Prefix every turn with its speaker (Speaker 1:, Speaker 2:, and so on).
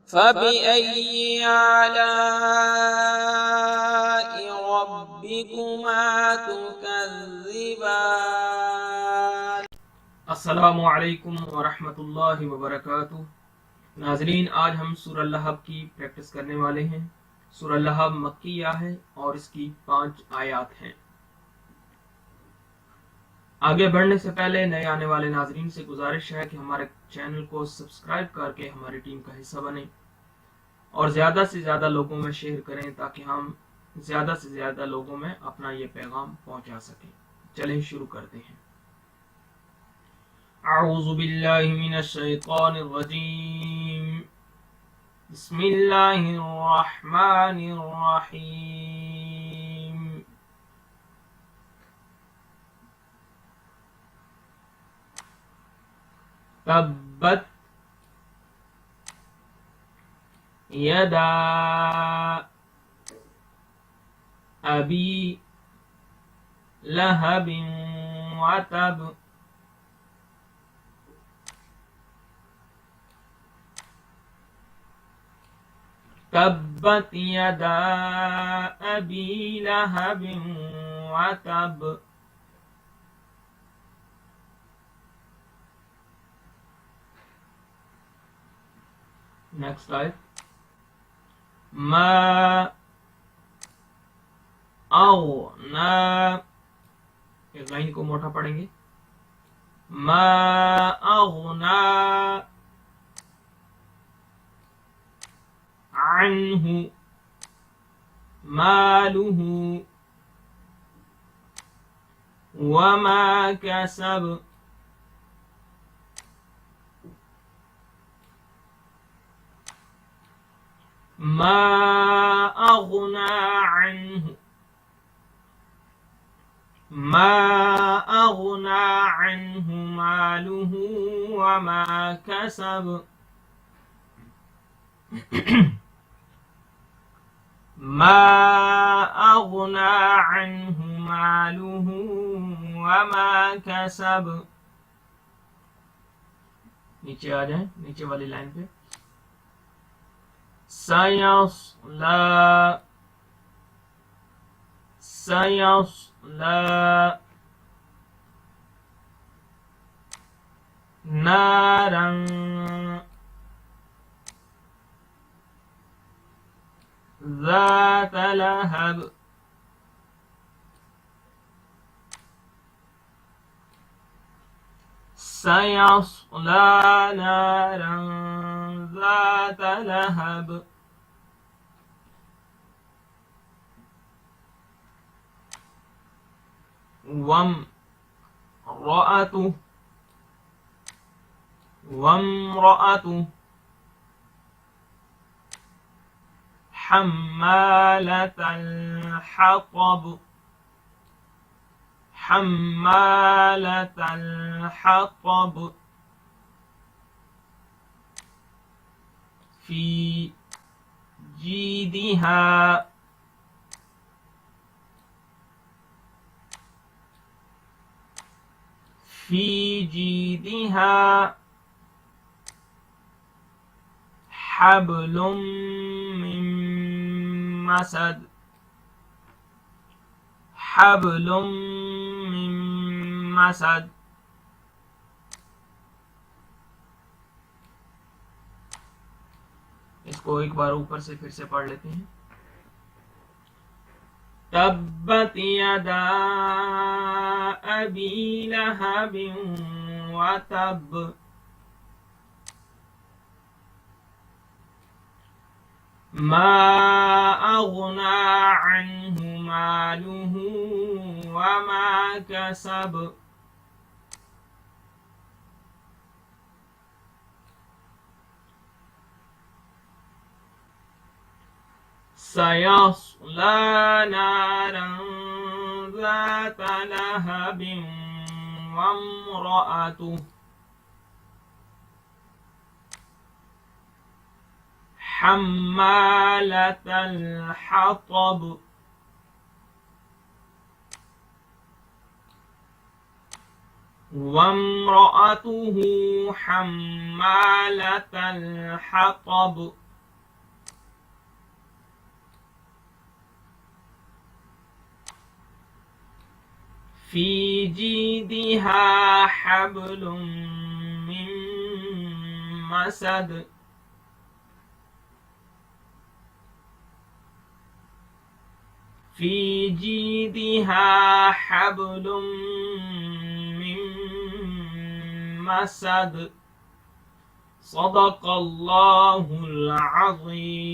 Speaker 1: فبأي آلاء ربكما تكذبان۔
Speaker 2: السلام علیکم ورحمۃ اللہ وبرکاتہ۔ ناظرین، آج ہم سورہ اللہب کی پریکٹس کرنے والے ہیں۔ سورہ اللہب مکیہ ہے اور اس کی 5 آیات ہیں۔ آگے بڑھنے سے پہلے نئے آنے والے ناظرین سے گزارش ہے کہ ہمارے چینل کو سبسکرائب کر کے ہماری ٹیم کا حصہ بنیں اور زیادہ سے زیادہ لوگوں میں شیئر کریں تاکہ ہم زیادہ سے زیادہ لوگوں میں اپنا یہ پیغام پہنچا سکیں۔ چلیں شروع کرتے ہیں۔ اعوذ باللہ من الشیطان الرجیم، بسم اللہ الرحمن الرحیم۔ تبت یدا ابی لہب وتب، تبت یدا ابی لہب وتب۔ نیکسٹ آیت، ما اغنا، غین کو موٹا پڑھیں گے، ما اغنا عنہ مالہ وما کسب، ما اغنا عنہ، ما اغنا عنہ مالہ وما کسب، ما اغنا عنہ مالہ وما کسب۔ نیچے آ جائیں، نیچے والی لائن پہ، سیصلی نارا ذات لہب، سیصلی نارا ذات لہب، وامرأته حمالة الحطب، حمالة الحطب، في جيدها حبل من مسد، حبل من مسد۔ اس کو ایک بار اوپر سے پھر سے پڑھ لیتے ہیں۔ تبت یدا ابی لہب وتب، ما اغنا عنہ مالہ وما کسب، سيصلى نارا ذات لهب وامرأته حمالة الحطب وامرأته حمالة الحطب في جيدها حبل من مسد في جيدها حبل من مسد صدق الله العظيم.